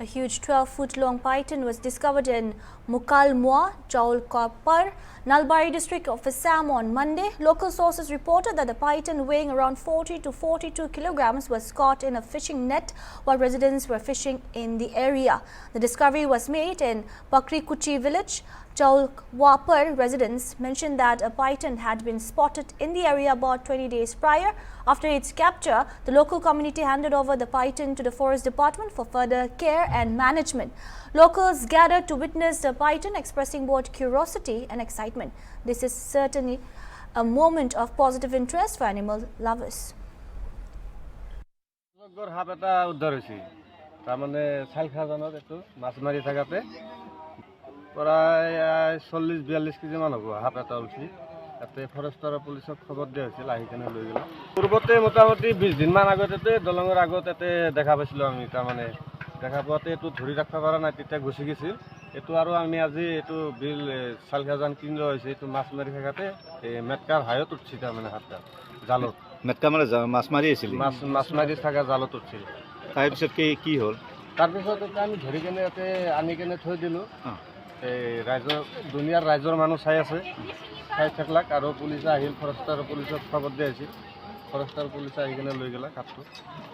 A huge 12-foot-long python was discovered in Mukalmua, Jaulkapar, Nalbari district of Assam on Monday. Local sources reported that the python, weighing around 40 to 42 kilograms, was caught in a fishing net while residents were fishing in the area. The discovery was made in Pakrikuchi village. Jaulkapar residents mentioned that a python had been spotted in the area about 20 days prior. After its capture, the local community handed over the python to the forest department for further care and management. Locals gathered to witness the python, expressing both curiosity and excitement. This is certainly a moment of positive interest for animal lovers. প্রায় 40-42 KG মান হব half এটা উঠছি তাতে Forster পুলিশক খবর দিয়া হয়েছিল আহি কেনে লৈ গেল পূর্বতে মোটামুটি 20 দিন মান আগতে দলঙের আগত এতে দেখা পাইছিল আমি তার মানে দেখা পাওয়াতে এটু ধরি রাখতে পারা নাই তেতিয়া গুছি গেছিল এটু আৰু আমি আজি এটু বিল সালখাজান কিনলো হইছে এটু মাছ মারি থাকাতে মেটকার হায়ত উঠছি তার মানে হাতটা জালত মেটকা মানে মাছ মারি আছিল মাছ মারি থাকা জালত উঠছিল তার পিছত কি হল তার পিছত আমি ধরি কেনে এতে আনি কেনে থৈ দিলো দুনিয়ার রাইজর মানুষ চাই আছে চাই থাকলাক আর পুলিশে আহিল ফরেস্টার পুলিশক খবর দিয়ে আছিল ফরেস্টার পুলিশে আহি কেনে লৈ গেলা কাঠটো